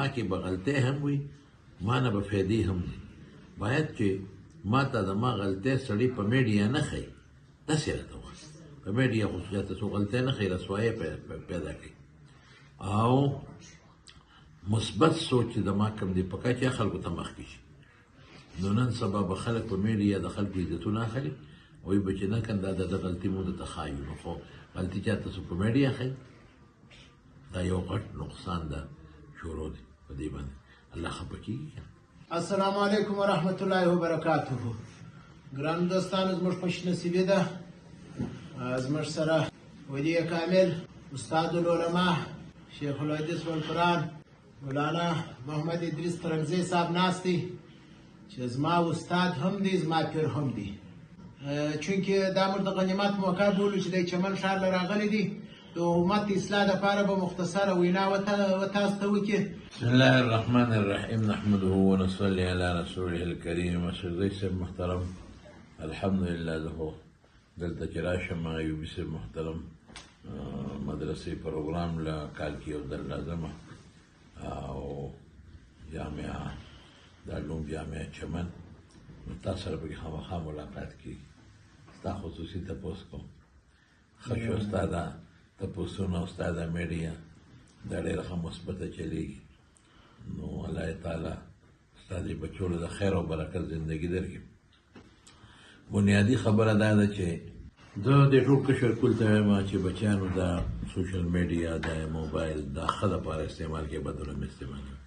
ما کې به غلطۍ هم وي ما نه به فایدې هم وي باید چې ما ته د ما غلطۍ سړي په میډیا نه ښیي داسې راته وښایي په میډیا خصوصیات ته څوک غلطۍ نه ښیي رسوایي پیدا کوي او مثبت سوچ چې د ما کوم دی پکار چې خلکو ته مخکې شي نو نن سبا به خلک په میډیا د خلکو عزتونه اخلي وایي به چې نه کنه دا د غلطي مو درته ښایو نو خو غلطي چاته څوک په میډیا ښیي دا یو غټ نقصان ده شروع دی په دې باندې الله خفه کېږي. السلام علیکم ورحمت الله وبرکاته. ګران دوستانو زموږ خوشنصیبي ده زموږ سره ولي کامل استاد العلماء شیخ الحدیث والقرآن مولانا محمد ادریس ترنګزی صاحب ناست دی چې زما استاد هم دی زما پیر هم دی چونکې دا موږ د غنیمت موقع بولو چې دی چمن ښار له راغلی دی د امت اصلاح دپاره به مختصره وینا تاسو ته وکړي. بسم الله الرحمن الرحیم نحمده ونصلي على رسوله الكريم. مشرزی صاحب محترم الحمدلله زه خو دلته چې راشم ایوبي صاحب محترم مدرسې پروګرام له کال کې یو ځل راځم او جامعه دارالعلوم جامعه چمن نو تاسو سره پکې خامخا ملاقات کېږي. ستا خصوصي تپوس کوم ښه شو استاده تپوسونه استاده میډیا دا ډېره ښه مثبته چلېږي نو الله تعالی ستا دې بچو له د خیر او برکت زندګي درکړي. بنیادي خبره دا ده چې زه د ټول کشر کل ته وایم چې بچیانو دا سوشل میډیا دا موبایل دا ښه دپاره استعمال کوي بدونه مې استعمال کوي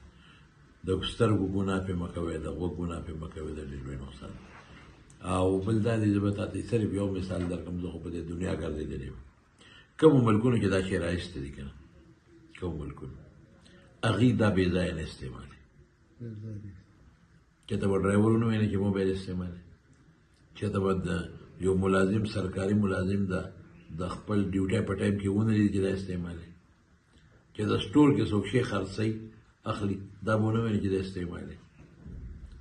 د سترګو ګناه پرې مه کوئ د غوږ ګناه پرې مه کوئ دا ډېر لوی نقصان او بل دا دی زه به تا ته صرف یو مثال درکړم زه خو په دې دنیا ګرځېدلی یم کومو ملکونو کې دا شی رایسته دي که نه کومو ملکونو هغوی دا بې ځایه نه استعمالوي چېرته به ډرایورونه ویني چې موبایل استعمالوي چېرته به د یو ملازم سرکاري ملازم د خپل ډیوټۍ په ټایم کې ونه لري چې دا استعمالوي چې د سټور کې څوک شی خرڅوي اخلي دا به ونه ویني چې دا استعمالوي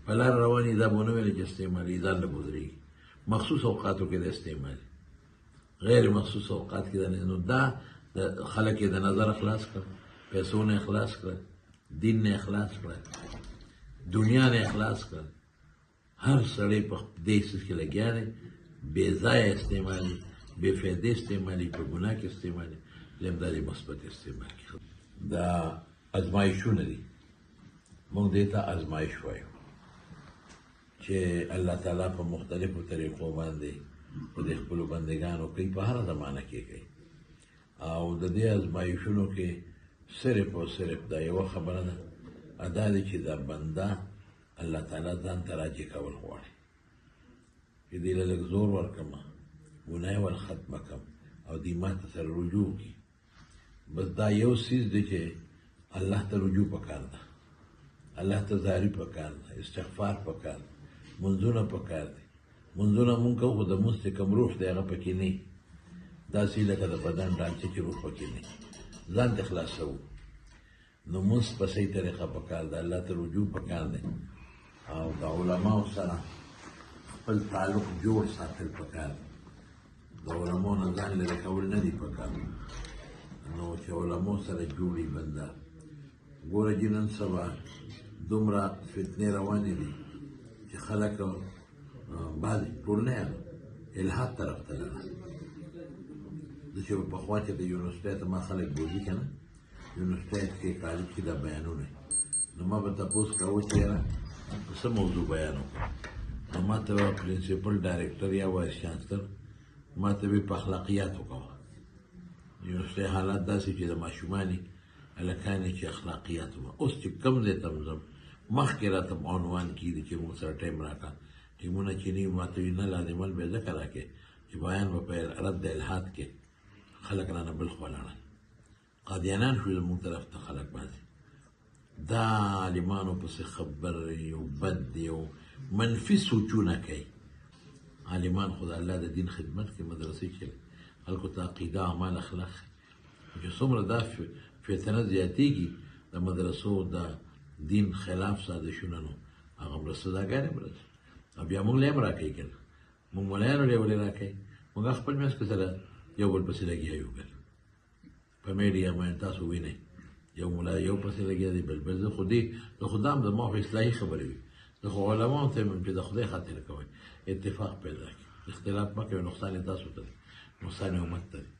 په لار رواني دا به ونه ویني چې استعمالوي ځان نه ګذرېږي مخصوص اوقاتو کې دا استعمالوي غیر مخصوص اوقات کې دا نه نو دا خلک یې د نظر خلاص کړل پیسو نه خلاص کړل دین نه خلاص کړل دنیا نه خلاص کړل هر سړی په دې څیز کې لګیا دی بې ځایه استعمالي بې فایدې استعمالي په ګناه کې استعمالي لیم دا د مثبت استعمال کې دا ازمایښونه دي موږ دې ته ازمایښ وایو چې الله تعالی په مختلفو طریقو باندې په دې خپلو بندګانو کوي په هره زمانه کې کوي او د دې ازمایښونو کې صرف او صرف دا یوه خبره ده ادا دی چې دا بنده الله تعالی ځان ته راجع کول غواړي چې دې له لږ زور ورکړمه ګناه یې ور ختمه کړم او دې ما ته سره رجوع کړي بس دا یو څیز دی چې الله ته رجوع پکار ده الله ته زاري پکار ده استغفار پکار ده منځونه پکار دي منځونه مونږ کوو خو د مونځ چې کوم روح دی هغه پکې نه داسې لکه د بدن ډانچه چې روح پکې نه ځان ته خلاصوو نو مونځ په صحیح طریقه پکار ده الله ته رجوع پکار دی او د علماو سره خپل تعلق جوړ ساتل پکار دی د علماو نه ځان لرې کول نه دي پکار نو چې علماو سره جوړي بنده ګوره چې نن سبا دومره فتنې روانې دي چې خلک بعضې ټول نه یم الحاد طرف ته لاړل زه چې پخوا چې د یونیورسټۍ ته ما خلک بولي که نه یونیورسټۍ کې کالج کې دا بیانونه نو ما به تپوس کوه چې یاره په څه موضوع بیان وکړم نو ما ته به پرنسپل ډایرکټر یا وایس چانسلر ما ته به په اخلاقیاتو کوه یونیورسټۍ حالات داسې چې د ماشومانې هلکان یې چې اخلاقیات وه اوس چې کوم ځای ته ځم مخکې راته عنوان کېږي چې موږ سره ټایم راکړه ټیمونه چې نه ما ته وي نه لازمل به یې ځکه راکړې چې بیان به په رد د الحاد کې خلک رانه بل خوا لاړل قادیانان شو زموږ طرف ته خلک باندې دا عالمانو پسې خبر یو بد دی او منفي سوچونه کوي عالمان خو د الله د دین خدمت کې مدرسې کې خلکو ته عقیده اعمال اخلاق چې څومره دا فتنه زیاتېږي د مدرسو د دین خلاف سازشونه نو هغه مرستهداګانې مرسته او بیا موږ له یې هم راکوي که نه موږ ملایانو له یې ولې راکوي موږ خپل منځ کې سره یو بل پسې لګیا یو که په میډیا باندې تاسو وینئ یو ملا یو پسې لګیا دی بل زه خو دې د خدا هم زما خو اصلاحي خبرې وي زه خو علماو ته یم چې د خدای خاطر کوئ اتفاق پیدا کړي اختلاف مه کوئ نقصان یې تاسو ته دی نقصان یې امت ته دی